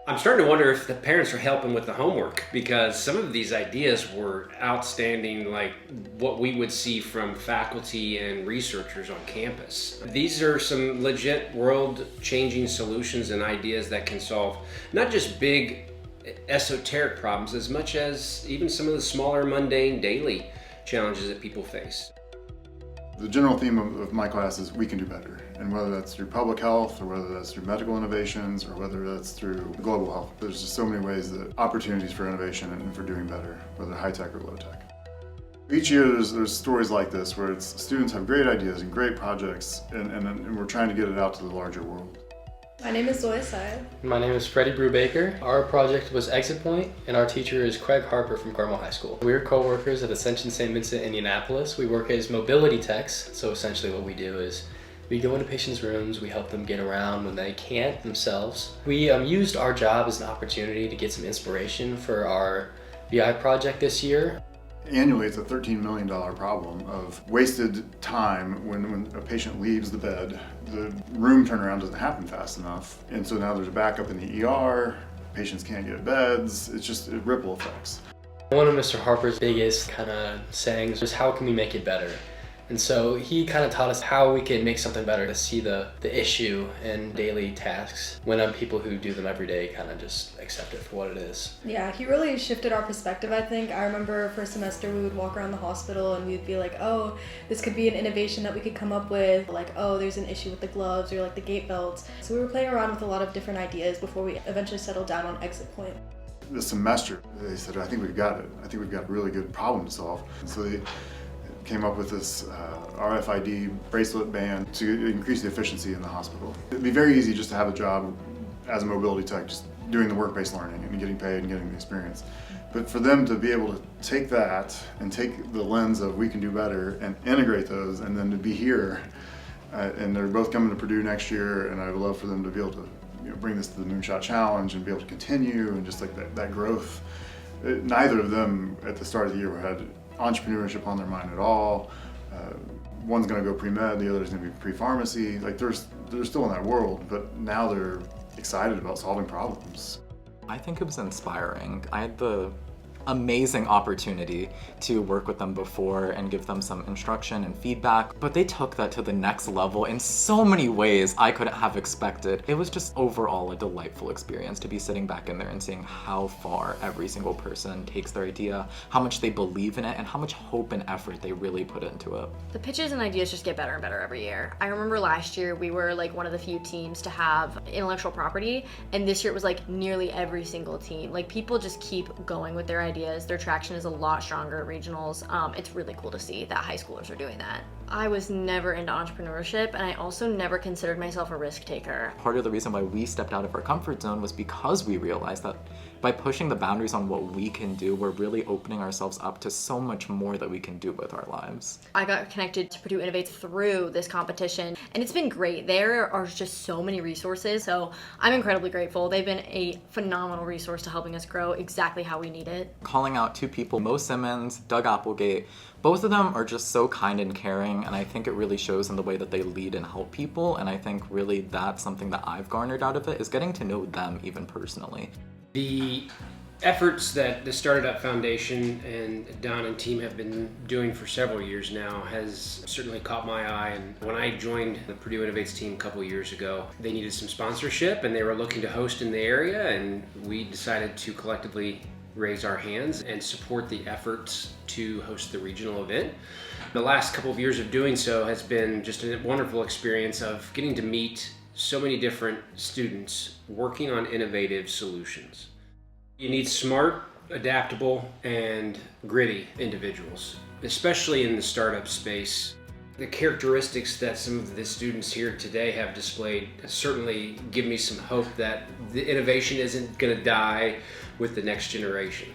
I'm starting to wonder if the parents are helping with the homework, because some of these ideas were outstanding, like what we would see from faculty and researchers on campus. These are some legit world-changing solutions and ideas that can solve not just big esoteric problems as much as even some of the smaller mundane daily challenges that people face. The general theme of my class is we can do better. And whether that's through public health, or whether that's through medical innovations, or whether that's through global health, there's just so many ways that opportunities for innovation and for doing better, whether high tech or low tech. Each year there's stories like this where students have great ideas and great projects, and we're trying to get it out to the larger world. My name is Zoya Syed. My name is Freddie Brubaker. Our project was Exit Point, and our teacher is Craig Harper from Carmel High School. We're co-workers at Ascension St. Vincent, Indianapolis. We work as mobility techs, so essentially what we do is we go into patients' rooms, we help them get around when they can't themselves. We used our job as an opportunity to get some inspiration for our BI project this year. Annually, it's a $13 million problem of wasted time when a patient leaves the bed. The room turnaround doesn't happen fast enough, and so now there's a backup in the ER, patients can't get beds, it's just ripple effects. One of Mr. Harper's biggest kind of sayings was, how can we make it better? And so he kind of taught us how we can make something better, to see the issue in daily tasks when people who do them every day kind of just accept it for what it is. Yeah, he really shifted our perspective, I think. I remember first semester we would walk around the hospital and we'd be like, oh, this could be an innovation that we could come up with. Like, oh, there's an issue with the gloves or like the gait belts. So we were playing around with a lot of different ideas before we eventually settled down on Exit Point. This semester, they said, I think we've got it. I think we've got a really good problem to solve. And so they came up with this RFID bracelet band to increase the efficiency in the hospital. It'd be very easy just to have a job as a mobility tech, just doing the work-based learning and getting paid and getting the experience. But for them to be able to take that and take the lens of we can do better and integrate those, and then to be here, and they're both coming to Purdue next year, and I would love for them to be able to bring this to the Moonshot Challenge and be able to continue, and just like that growth. Neither of them at the start of the year had entrepreneurship on their mind at all. One's going to go pre-med, the other's going to be pre-pharmacy. Like they're still in that world, but now they're excited about solving problems. I think it was inspiring. I had the amazing opportunity to work with them before and give them some instruction and feedback, but they took that to the next level in so many ways I couldn't have expected. It was just overall a delightful experience to be sitting back in there and seeing how far every single person takes their idea, how much they believe in it, and how much hope and effort they really put into it. The pitches and ideas just get better and better every year. I remember last year we were like one of the few teams to have intellectual property, and this year it was like nearly every single team. Like people just keep going with their ideas. Their traction is a lot stronger at regionals. It's really cool to see that high schoolers are doing that. I was never into entrepreneurship, and I also never considered myself a risk taker. Part of the reason why we stepped out of our comfort zone was because we realized that by pushing the boundaries on what we can do, we're really opening ourselves up to so much more that we can do with our lives. I got connected to Purdue Innovates through this competition, and it's been great. There are just so many resources, so I'm incredibly grateful. They've been a phenomenal resource to helping us grow exactly how we need it. Calling out two people, Mo Simmons, Doug Applegate, both of them are just so kind and caring, and I think it really shows in the way that they lead and help people, and I think really that's something that I've garnered out of it, is getting to know them even personally. The efforts that the STARTedUP Foundation and Don and team have been doing for several years now has certainly caught my eye. And when I joined the Purdue Innovates team a couple years ago, they needed some sponsorship and they were looking to host in the area, and we decided to collectively raise our hands and support the efforts to host the regional event. The last couple of years of doing so has been just a wonderful experience of getting to meet so many different students working on innovative solutions. You need smart, adaptable, and gritty individuals, especially in the startup space. The characteristics that some of the students here today have displayed certainly give me some hope that the innovation isn't going to die with the next generation.